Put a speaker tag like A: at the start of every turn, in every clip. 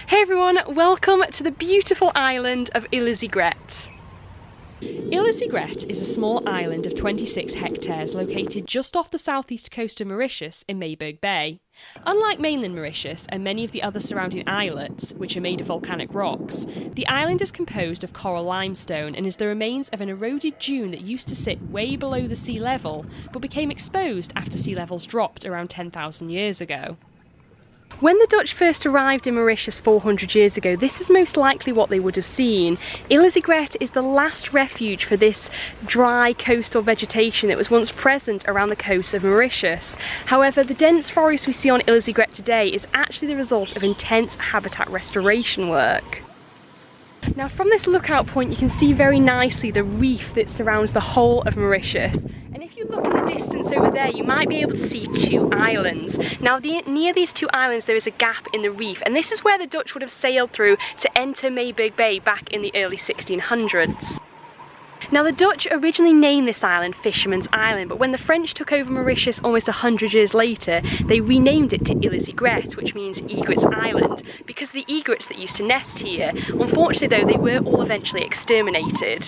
A: Hey everyone, welcome to the beautiful island of Ile Aux Aigrettes.
B: Ile Aux Aigrettes is a small island of 26 hectares located just off the southeast coast of Mauritius in Mauritius Bay. Unlike mainland Mauritius and many of the other surrounding islets, which are made of volcanic rocks, the island is composed of coral limestone and is the remains of an eroded dune that used to sit way below the sea level but became exposed after sea levels dropped around 10,000 years ago.
A: When the Dutch first arrived in Mauritius 400 years ago, this is most likely what they would have seen. Ile Aux Aigrettes is the last refuge for this dry coastal vegetation that was once present around the coast of Mauritius. However, the dense forest we see on Ile Aux Aigrettes today is actually the result of intense habitat restoration work. Now from this lookout point you can see very nicely the reef that surrounds the whole of Mauritius. And if you look in the distance over there, you might be able to see two islands. Now near these two islands there is a gap in the reef, and this is where the Dutch would have sailed through to enter Mauritius Bay back in the early 1600s. Now the Dutch originally named this island Fisherman's Island, but when the French took over Mauritius almost 100 years later, they renamed it to Ile Aux Aigrettes, which means Egret's Island, because the egrets that used to nest here. Unfortunately though, they were all eventually exterminated.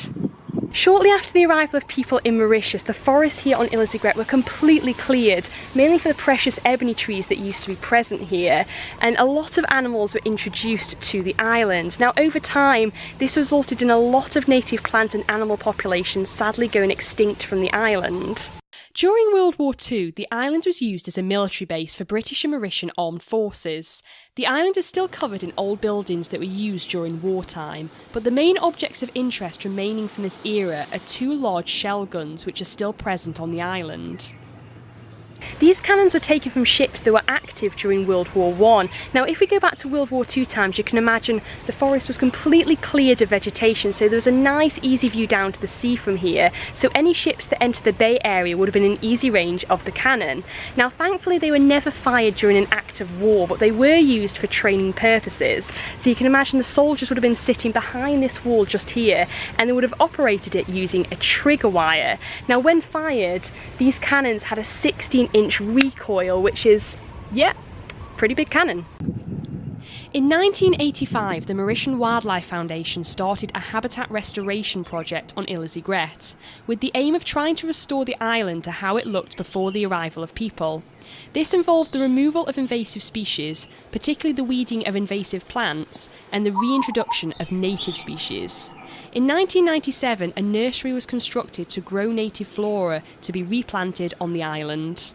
A: Shortly after the arrival of people in Mauritius, the forests here on Ile Aux Aigrettes were completely cleared, mainly for the precious ebony trees that used to be present here, and a lot of animals were introduced to the island. Now over time, this resulted in a lot of native plant and animal populations sadly going extinct from the island.
B: During World War II, the island was used as a military base for British and Mauritian armed forces. The island is still covered in old buildings that were used during wartime, but the main objects of interest remaining from this era are two large shell guns which are still present on the island.
A: These cannons were taken from ships that were active during World War I. Now if we go back to World War II times, you can imagine the forest was completely cleared of vegetation, so there was a nice easy view down to the sea from here, so any ships that entered the bay area would have been in easy range of the cannon. Now thankfully they were never fired during an act of war, but they were used for training purposes. So you can imagine the soldiers would have been sitting behind this wall just here, and they would have operated it using a trigger wire. Now when fired, these cannons had a 16-inch recoil, which is, yeah, pretty big cannon.
B: In 1985, the Mauritian Wildlife Foundation started a habitat restoration project on Ile Aux Aigrettes, with the aim of trying to restore the island to how it looked before the arrival of people. This involved the removal of invasive species, particularly the weeding of invasive plants, and the reintroduction of native species. In 1997, a nursery was constructed to grow native flora to be replanted on the island.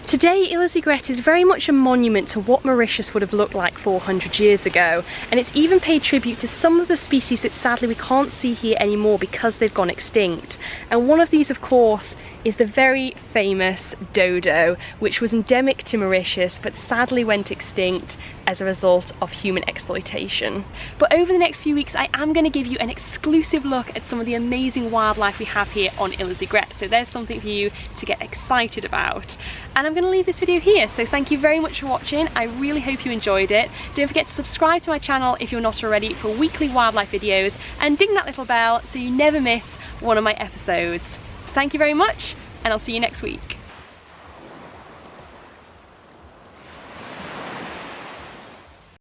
A: Today, Ile Aux Aigrettes is very much a monument to what Mauritius would have looked like 400 years ago, and it's even paid tribute to some of the species that sadly we can't see here anymore because they've gone extinct. And one of these, of course, is the very famous dodo, which was endemic to Mauritius but sadly went extinct as a result of human exploitation. But over the next few weeks I am going to give you an exclusive look at some of the amazing wildlife we have here on Ile Aux Aigrettes, so there's something for you to get excited about. And I'm going to leave this video here, so thank you very much for watching. I really hope you enjoyed it. Don't forget to subscribe to my channel if you're not already for weekly wildlife videos, and ding that little bell so you never miss one of my episodes. So thank you very much, and I'll see you next week.